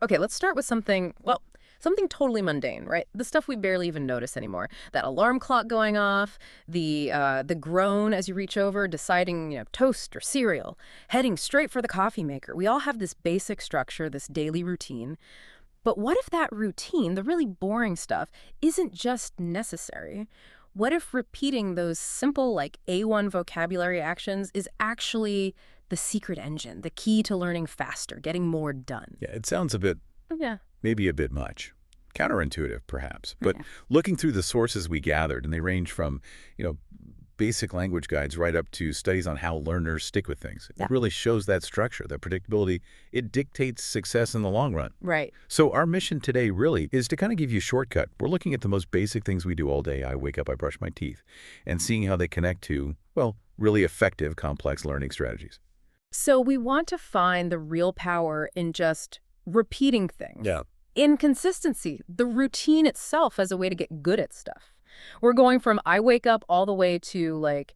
Okay, let's start with something, well, something totally mundane, right? The stuff we barely even notice anymore. That alarm clock going off, the groan as you reach over, deciding, toast or cereal, heading straight for the coffee maker. We all have this basic structure, this daily routine. But what if that routine, the really boring stuff, isn't just necessary? What if repeating those simple, like A1 vocabulary actions is actually the secret engine, the key to learning faster, getting more done? Yeah, it sounds a bit, Yeah. maybe a bit much. Counterintuitive, perhaps. But Yeah. looking through the sources we gathered, and they range from, you know, basic language guides right up to studies on how learners stick with things. Yeah. It really shows that structure, that predictability. It dictates success in the long run. Right. So our mission today really is to kind of give you a shortcut. We're looking at the most basic things we do all day. I wake up, I brush my teeth, and seeing how they connect to, well, really effective, complex learning strategies. So we want to find the real power in just repeating things. Yeah. In consistency, the routine itself as a way to get good at stuff. We're going from I wake up all the way to like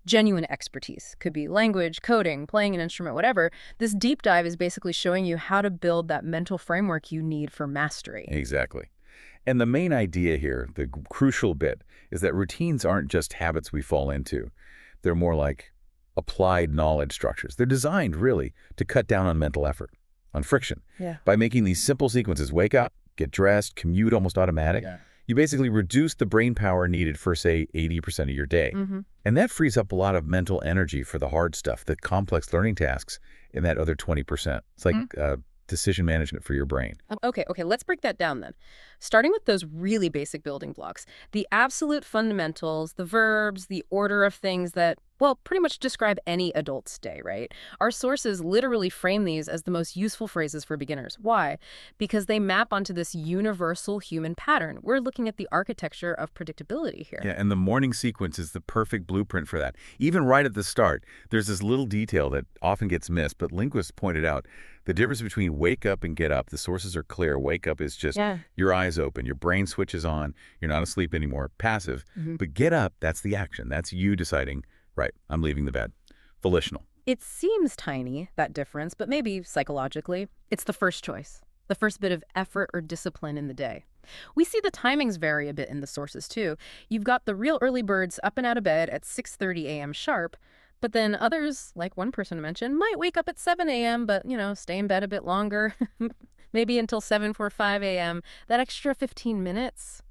genuine expertise. Could be language, coding, playing an instrument, whatever. This deep dive is basically showing you how to build that mental framework you need for mastery. Exactly. And the main idea here, the crucial bit, is that routines aren't just habits we fall into. They're more like applied knowledge structures. They're designed, really, to cut down on mental effort, on friction. Yeah. By making these simple sequences, wake up, get dressed, commute almost automatic, you basically reduce the brain power needed for, say, 80% of your day. And that frees up a lot of mental energy for the hard stuff, the complex learning tasks in that other 20%. It's like decision management for your brain. Okay, let's break that down then. Starting with those really basic building blocks, the absolute fundamentals, the verbs, the order of things that, well, pretty much describe any adult's day, right? Our sources literally frame these as the most useful phrases for beginners. Why? Because they map onto this universal human pattern. We're looking at the architecture of predictability here. Yeah, and the morning sequence is the perfect blueprint for that. Even right at the start, there's this little detail that often gets missed, but linguists pointed out the difference between wake up and get up. The sources are clear. Wake up is just your eyes open, your brain switches on, you're not asleep anymore, passive. But get up, that's the action. That's you deciding, right, I'm leaving the bed. Volitional. It seems tiny, that difference, but maybe psychologically, it's the first choice, the first bit of effort or discipline in the day. We see the timings vary a bit in the sources, too. You've got the real early birds up and out of bed at 6:30 a.m. sharp, but then others, like one person mentioned, might wake up at 7 a.m., but, stay in bed a bit longer, maybe until 7:45 a.m. That extra 15 minutes,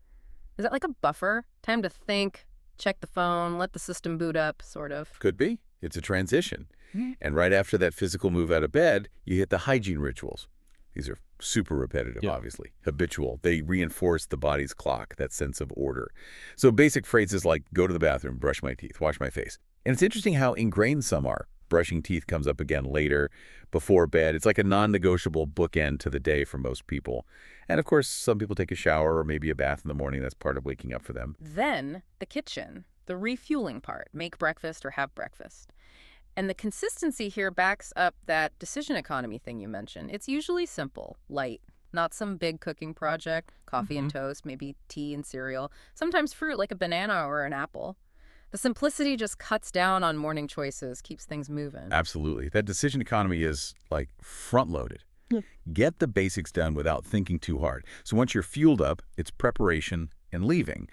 is that like a buffer? Time to think, check the phone, let the system boot up, sort of. Could be. It's a transition. And right after that physical move out of bed, you hit the hygiene rituals. These are super repetitive, obviously, habitual. They reinforce the body's clock, that sense of order. So basic phrases like go to the bathroom, brush my teeth, wash my face. And it's interesting how ingrained some are. Brushing teeth comes up again later, before bed. It's like a non-negotiable bookend to the day for most people. And of course, some people take a shower or maybe a bath in the morning. That's part of waking up for them. Then the kitchen, the refueling part, make breakfast or have breakfast. And the consistency here backs up that decision economy thing you mentioned. It's usually simple, light, not some big cooking project, coffee and toast, maybe tea and cereal, sometimes fruit like a banana or an apple. The simplicity just cuts down on morning choices, keeps things moving. Absolutely. That decision economy is like front-loaded. Get the basics done without thinking too hard. So once you're fueled up, it's preparation and leaving.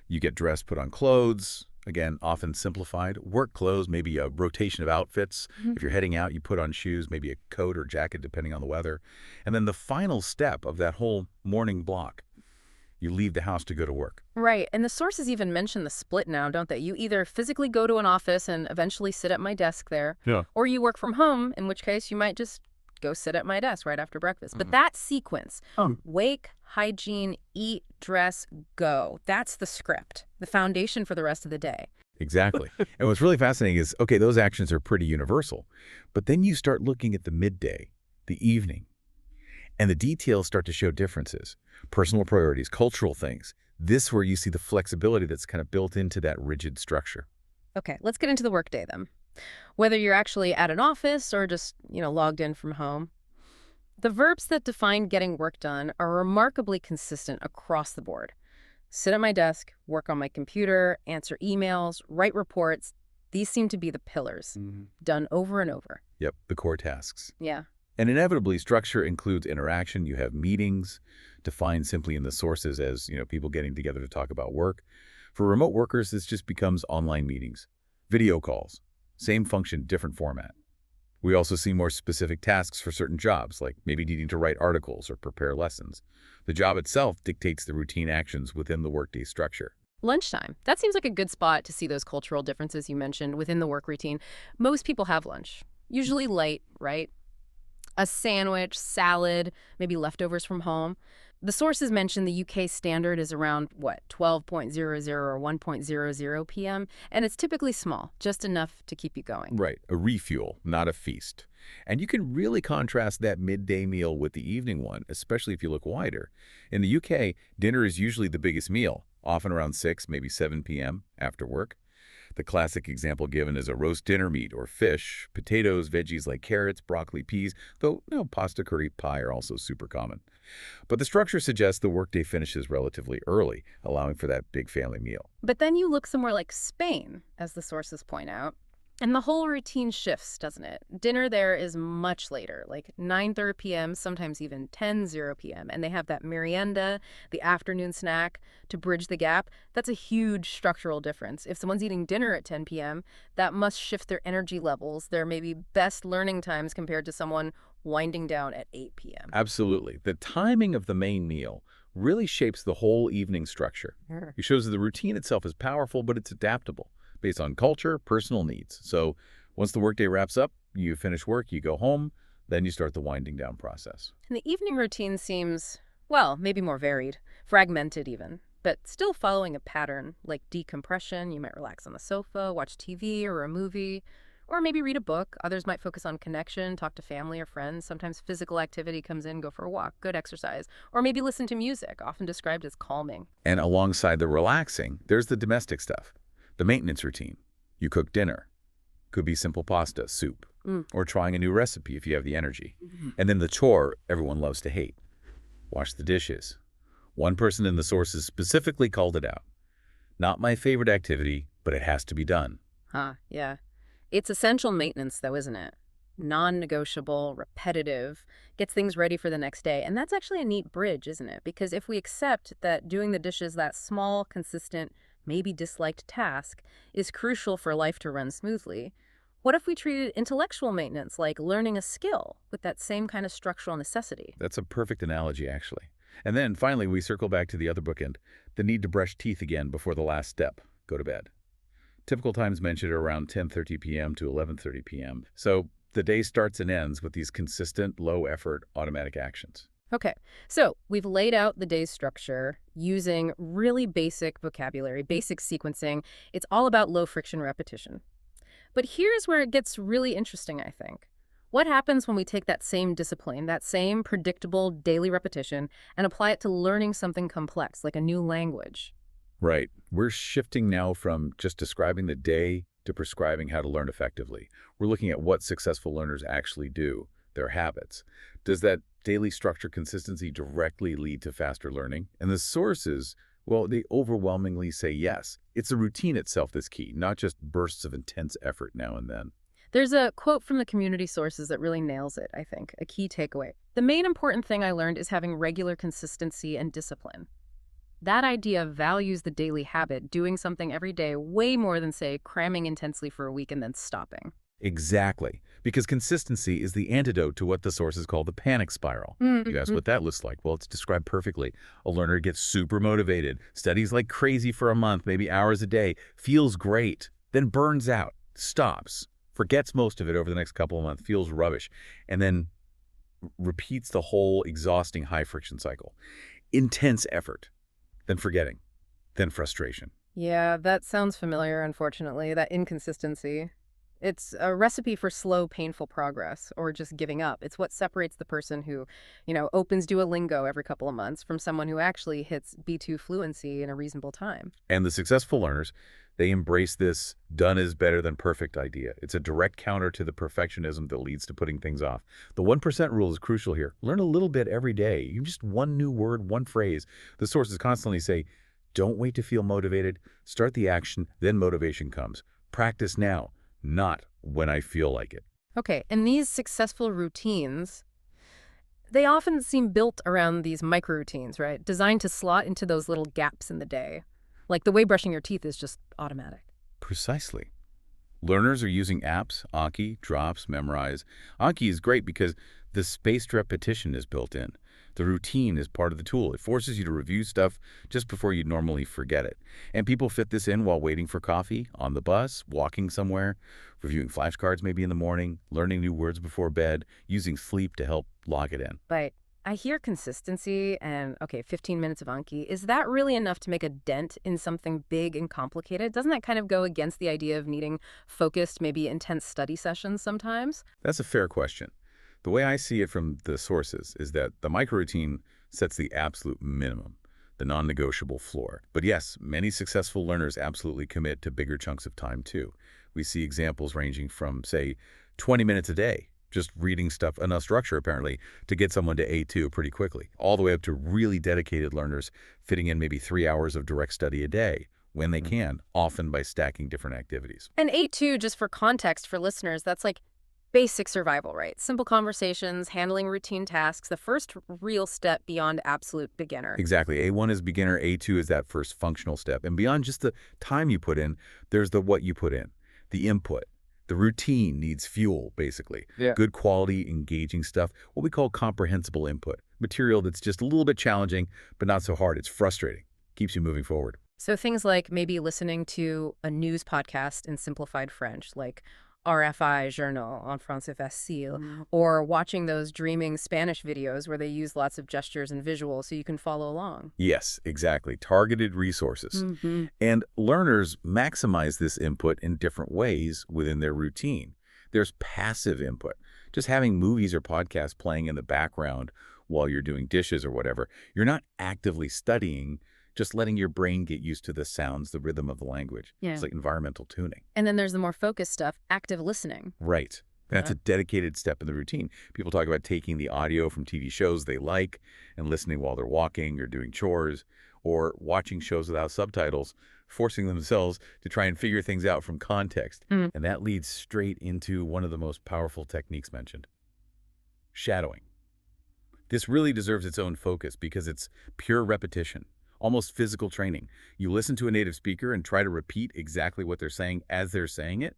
You get dressed, put on clothes, again, often simplified. Work clothes, maybe a rotation of outfits. If you're heading out, you put on shoes, maybe a coat or jacket, depending on the weather. And then the final step of that whole morning block, you leave the house to go to work. Right. And the sources even mention the split now, don't they? You either physically go to an office and eventually sit at my desk there, or you work from home, in which case you might just go sit at my desk right after breakfast. But that sequence, wake, hygiene, eat, dress, go, that's the script, the foundation for the rest of the day. Exactly. And what's really fascinating is, okay, those actions are pretty universal, but then you start looking at the midday, the evening, and the details start to show differences, personal priorities, cultural things. This is where you see the flexibility that's kind of built into that rigid structure. Okay, let's get into the workday then. Whether you're actually at an office or just, logged in from home, the verbs that define getting work done are remarkably consistent across the board. Sit at my desk, work on my computer, answer emails, write reports. These seem to be the pillars, done over and over. Yep, the core tasks. Yeah. And inevitably, structure includes interaction. You have meetings, defined simply in the sources as, people getting together to talk about work. For remote workers, this just becomes online meetings, video calls, same function, different format. We also see more specific tasks for certain jobs, like maybe needing to write articles or prepare lessons. The job itself dictates the routine actions within the workday structure. Lunchtime. That seems like a good spot to see those cultural differences you mentioned within the work routine. Most people have lunch, usually late, right? A sandwich, salad, maybe leftovers from home. The sources mention the UK standard is around, 12:00 or 1:00 p.m., and it's typically small, just enough to keep you going. Right, a refuel, not a feast. And you can really contrast that midday meal with the evening one, especially if you look wider. In the UK, dinner is usually the biggest meal, often around 6, maybe 7 p.m. after work. The classic example given is a roast dinner meat or fish, potatoes, veggies like carrots, broccoli, peas, though pasta, curry, pie are also super common. But the structure suggests the workday finishes relatively early, allowing for that big family meal. But then you look somewhere like Spain, as the sources point out, and the whole routine shifts, doesn't it? Dinner there is much later, like 9:30 p.m., sometimes even 10:00 p.m., and they have that merienda, the afternoon snack, to bridge the gap. That's a huge structural difference. If someone's eating dinner at 10 p.m., that must shift their energy levels, their maybe best learning times compared to someone winding down at 8 p.m. Absolutely. The timing of the main meal really shapes the whole evening structure. Sure. It shows that the routine itself is powerful, but it's adaptable based on culture, personal needs. So once the workday wraps up, you finish work, you go home, then you start the winding down process. And the evening routine seems, well, maybe more varied, fragmented even, but still following a pattern, like decompression. You might relax on the sofa, watch TV or a movie, or maybe read a book. Others might focus on connection, talk to family or friends. Sometimes physical activity comes in, go for a walk, good exercise, or maybe listen to music, often described as calming. And alongside the relaxing, there's the domestic stuff, the maintenance routine. You cook dinner. Could be simple pasta, soup, or trying a new recipe if you have the energy. And then the chore everyone loves to hate. Wash the dishes. One person in the sources specifically called it out. Not my favorite activity, but it has to be done. Yeah. It's essential maintenance, though, isn't it? Non-negotiable, repetitive, gets things ready for the next day. And that's actually a neat bridge, isn't it? Because if we accept that doing the dishes, that small, consistent, maybe disliked task, is crucial for life to run smoothly, what if we treated intellectual maintenance like learning a skill with that same kind of structural necessity? That's a perfect analogy, actually. And then finally, we circle back to the other bookend, the need to brush teeth again before the last step, go to bed. Typical times mentioned are around 10:30 p.m. to 11:30 p.m. So the day starts and ends with these consistent, low-effort automatic actions. Okay, so we've laid out the day's structure using really basic vocabulary, basic sequencing. It's all about low-friction repetition. But here's where it gets really interesting, I think. What happens when we take that same discipline, that same predictable daily repetition, and apply it to learning something complex, like a new language? Right. We're shifting now from just describing the day to prescribing how to learn effectively. We're looking at what successful learners actually do, their habits. Does that daily structure consistency directly lead to faster learning? And the sources, well, they overwhelmingly say yes. It's the routine itself that's key, not just bursts of intense effort now and then. There's a quote from the community sources that really nails it, I think, a key takeaway. The main important thing I learned is having regular consistency and discipline. That idea values the daily habit, doing something every day, way more than, say, cramming intensely for a week and then stopping. Exactly, because consistency is the antidote to what the sources call the panic spiral. You ask what that looks like. Well, it's described perfectly. A learner gets super motivated, studies like crazy for a month, maybe hours a day, feels great, then burns out, stops, forgets most of it over the next couple of months, feels rubbish, and then repeats the whole exhausting high-friction cycle. Intense effort, then forgetting, then frustration. Yeah, that sounds familiar, unfortunately, that inconsistency. It's a recipe for slow, painful progress or just giving up. It's what separates the person who, opens Duolingo every couple of months from someone who actually hits B2 fluency in a reasonable time. And the successful learners, they embrace this done is better than perfect idea. It's a direct counter to the perfectionism that leads to putting things off. The 1% rule is crucial here. Learn a little bit every day. Even just one new word, one phrase. The sources constantly say, don't wait to feel motivated. Start the action, then motivation comes. Practice now, not when I feel like it. Okay, and these successful routines, they often seem built around these micro-routines, right? Designed to slot into those little gaps in the day. Like the way brushing your teeth is just automatic. Precisely. Learners are using apps, Anki, Drops, Memrise. Anki is great because the spaced repetition is built in. The routine is part of the tool. It forces you to review stuff just before you'd normally forget it. And people fit this in while waiting for coffee, on the bus, walking somewhere, reviewing flashcards maybe in the morning, learning new words before bed, using sleep to help log it in. But I hear consistency and, okay, 15 minutes of Anki. Is that really enough to make a dent in something big and complicated? Doesn't that kind of go against the idea of needing focused, maybe intense study sessions sometimes? That's a fair question. The way I see it from the sources is that the microroutine sets the absolute minimum, the non-negotiable floor. But yes, many successful learners absolutely commit to bigger chunks of time too. We see examples ranging from, say, 20 minutes a day, just reading stuff, enough structure apparently, to get someone to A2 pretty quickly, all the way up to really dedicated learners fitting in maybe 3 hours of direct study a day, when they can, often by stacking different activities. And A2, just for context for listeners, that's like basic survival, right? Simple conversations, handling routine tasks, the first real step beyond absolute beginner. Exactly. A1 is beginner, A2 is that first functional step. And beyond just the time you put in, there's the what you put in, the input. The routine needs fuel, basically. Yeah. Good quality, engaging stuff, what we call comprehensible input. Material that's just a little bit challenging, but not so hard. It's frustrating. Keeps you moving forward. So things like maybe listening to a news podcast in simplified French, like RFI Journal en français facile, or watching those dreaming Spanish videos where they use lots of gestures and visuals so you can follow along. Yes, exactly. Targeted resources. And learners maximize this input in different ways within their routine. There's passive input, just having movies or podcasts playing in the background while you're doing dishes or whatever. You're not actively studying, just letting your brain get used to the sounds, the rhythm of the language. Yeah. It's like environmental tuning. And then there's the more focused stuff, active listening. Right. That's a dedicated step in the routine. People talk about taking the audio from TV shows they like and listening while they're walking or doing chores, or watching shows without subtitles, forcing themselves to try and figure things out from context. And that leads straight into one of the most powerful techniques mentioned, shadowing. This really deserves its own focus because it's pure repetition, almost physical training. You listen to a native speaker and try to repeat exactly what they're saying as they're saying it,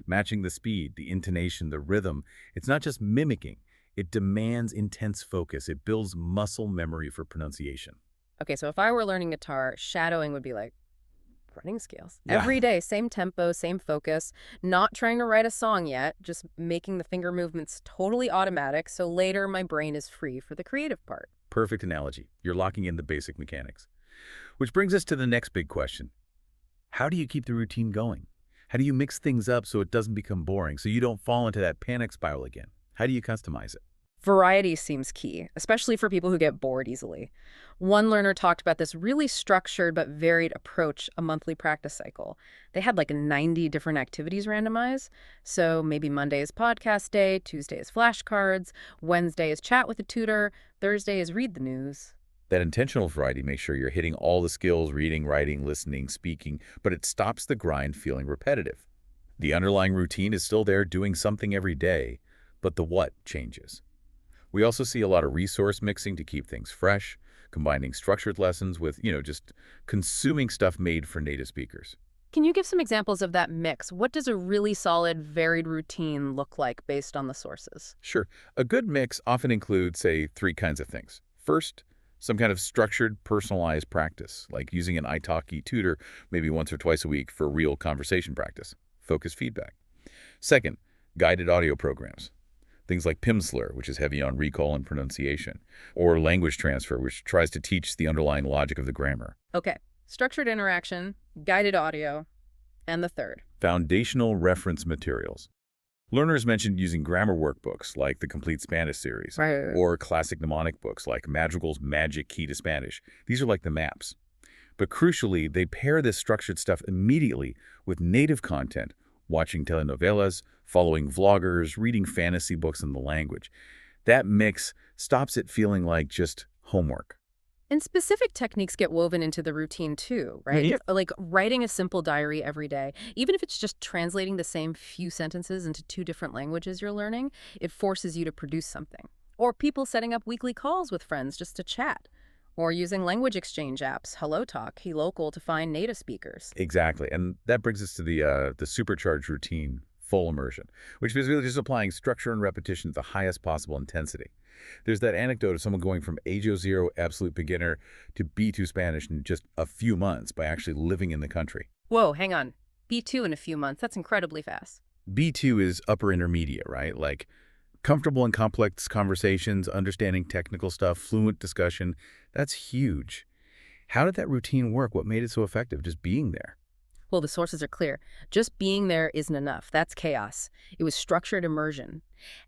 matching the speed, the intonation, the rhythm. It's not just mimicking. It demands intense focus. It builds muscle memory for pronunciation. Okay, so if I were learning guitar, shadowing would be like running scales. Yeah. Every day, same tempo, same focus, not trying to write a song yet, just making the finger movements totally automatic so later my brain is free for the creative part. Perfect analogy. You're locking in the basic mechanics. Which brings us to the next big question. How do you keep the routine going? How do you mix things up so it doesn't become boring, so you don't fall into that panic spiral again? How do you customize it? Variety seems key, especially for people who get bored easily. One learner talked about this really structured but varied approach, a monthly practice cycle. They had like 90 different activities randomized. So maybe Monday is podcast day, Tuesday is flashcards, Wednesday is chat with a tutor, Thursday is read the news. That intentional variety makes sure you're hitting all the skills, reading, writing, listening, speaking, but it stops the grind feeling repetitive. The underlying routine is still there, doing something every day, but the what changes. We also see a lot of resource mixing to keep things fresh, combining structured lessons with, just consuming stuff made for native speakers. Can you give some examples of that mix? What does a really solid, varied routine look like based on the sources? Sure. A good mix often includes, say, 3 kinds of things. First, some kind of structured, personalized practice, like using an italki tutor maybe once or twice a week for real conversation practice, focused feedback. Second, guided audio programs. Things like Pimsleur, which is heavy on recall and pronunciation, or language transfer, which tries to teach the underlying logic of the grammar. Okay, structured interaction, guided audio, and the third. Foundational reference materials. Learners mentioned using grammar workbooks like the Complete Spanish series, Right. or classic mnemonic books like Madrigal's Magic Key to Spanish. These are like the maps. But crucially, they pair this structured stuff immediately with native content, watching telenovelas, following vloggers, reading fantasy books in the language. That mix stops it feeling like just homework. And specific techniques get woven into the routine too, right? Yeah. Like writing a simple diary every day, even if it's just translating the same few sentences into two different languages you're learning, it forces you to produce something. Or people setting up weekly calls with friends just to chat. Or using language exchange apps, HelloTalk, HeLocal, to find native speakers. Exactly. And that brings us to the supercharged routine, full immersion, which is really just applying structure and repetition at the highest possible intensity. There's that anecdote of someone going from AJO0 absolute beginner to B2 Spanish in just a few months by actually living in the country. Whoa, hang on. B2 in a few months. That's incredibly fast. B2 is upper intermediate, right? Like comfortable in complex conversations, understanding technical stuff, fluent discussion. That's huge. How did that routine work? What made it so effective? Just being there. Well, the sources are clear. Just being there isn't enough. That's chaos. It was structured immersion.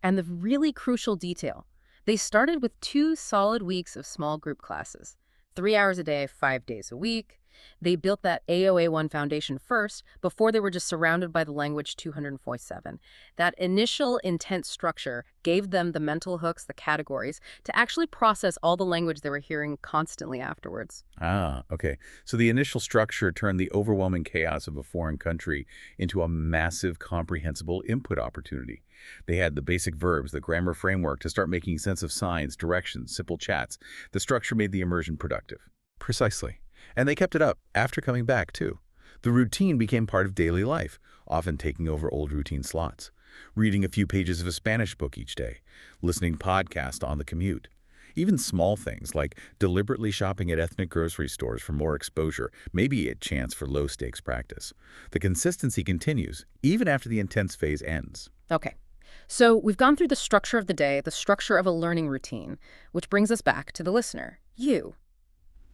And the really crucial detail, they started with 2 solid weeks of small group classes, 3 hours a day, 5 days a week. They built that AOA1 foundation first before they were just surrounded by the language 247. That initial intense structure gave them the mental hooks, the categories, to actually process all the language they were hearing constantly afterwards. Ah, okay. So the initial structure turned the overwhelming chaos of a foreign country into a massive, comprehensible input opportunity. They had the basic verbs, the grammar framework to start making sense of signs, directions, simple chats. The structure made the immersion productive. Precisely. And they kept it up after coming back, too. The routine became part of daily life, often taking over old routine slots. Reading a few pages of a Spanish book each day, listening podcast on the commute. Even small things like deliberately shopping at ethnic grocery stores for more exposure may be a chance for low-stakes practice. The consistency continues, even after the intense phase ends. Okay. So we've gone through the structure of the day, the structure of a learning routine, which brings us back to the listener, you.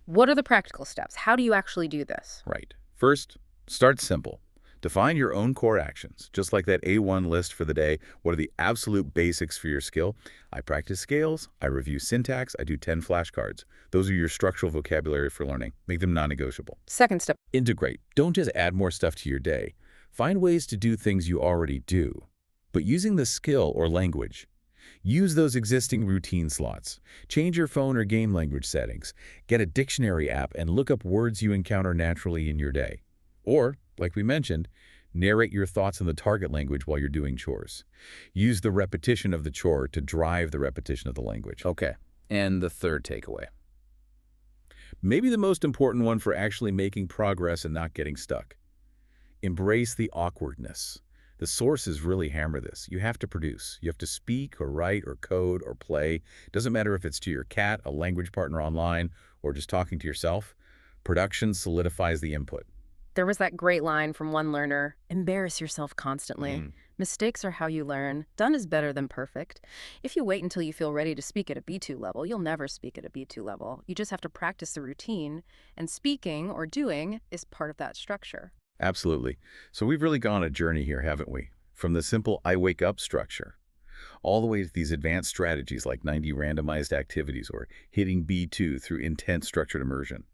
What are the practical steps? How do you actually do this? Right. First, start simple. Define your own core actions. Just like that A1 list for the day, what are the absolute basics for your skill? I practice scales, I review syntax, I do 10 flashcards. Those are your structural vocabulary for learning. Make them non-negotiable. Second step. Integrate. Don't just add more stuff to your day. Find ways to do things you already do, but using the skill or language. Use those existing routine slots. Change your phone or game language settings. Get a dictionary app and look up words you encounter naturally in your day. Or, like we mentioned, narrate your thoughts in the target language while you're doing chores. Use the repetition of the chore to drive the repetition of the language. Okay, and the third takeaway. Maybe the most important one for actually making progress and not getting stuck. Embrace the awkwardness. The sources really hammer this. You have to produce. You have to speak or write or code or play. Doesn't matter if it's to your cat, a language partner online, or just talking to yourself. Production solidifies the input. There was that great line from one learner, embarrass yourself constantly. Mistakes are how you learn. Done is better than perfect. If you wait until you feel ready to speak at a B2 level, you'll never speak at a B2 level. You just have to practice the routine, and speaking or doing is part of that structure. Absolutely. So we've really gone a journey here, haven't we? From the simple I wake up structure, all the way to these advanced strategies like 90 randomized activities or hitting B2 through intense structured immersion.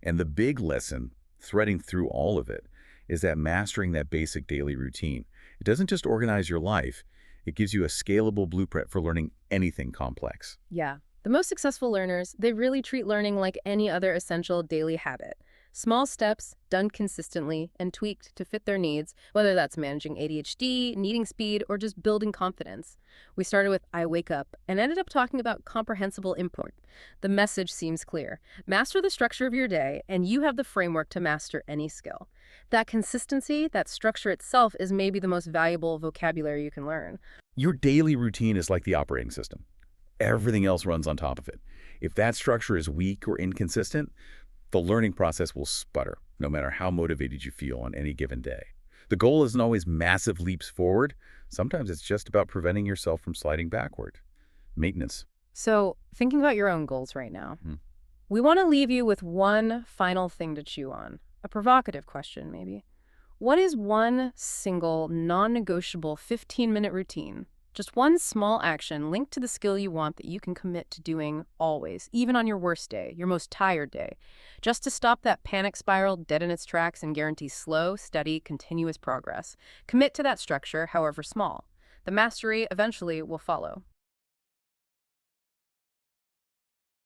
And the big lesson, threading through all of it, is that mastering that basic daily routine. It doesn't just organize your life, it gives you a scalable blueprint for learning anything complex. Yeah. The most successful learners, they really treat learning like any other essential daily habit. Small steps, done consistently, and tweaked to fit their needs, whether that's managing ADHD, needing speed, or just building confidence. We started with I wake up and ended up talking about comprehensible input. The message seems clear. Master the structure of your day, and you have the framework to master any skill. That consistency, that structure itself, is maybe the most valuable vocabulary you can learn. Your daily routine is like the operating system. Everything else runs on top of it. If that structure is weak or inconsistent, the learning process will sputter, no matter how motivated you feel on any given day. The goal isn't always massive leaps forward. Sometimes it's just about preventing yourself from sliding backward. Maintenance. So, thinking about your own goals right now, we want to leave you with one final thing to chew on. A provocative question, maybe. What is one single, non-negotiable 15-minute routine? Just one small action linked to the skill you want that you can commit to doing always, even on your worst day, your most tired day, just to stop that panic spiral dead in its tracks and guarantee slow, steady, continuous progress. Commit to that structure, however small. The mastery eventually will follow.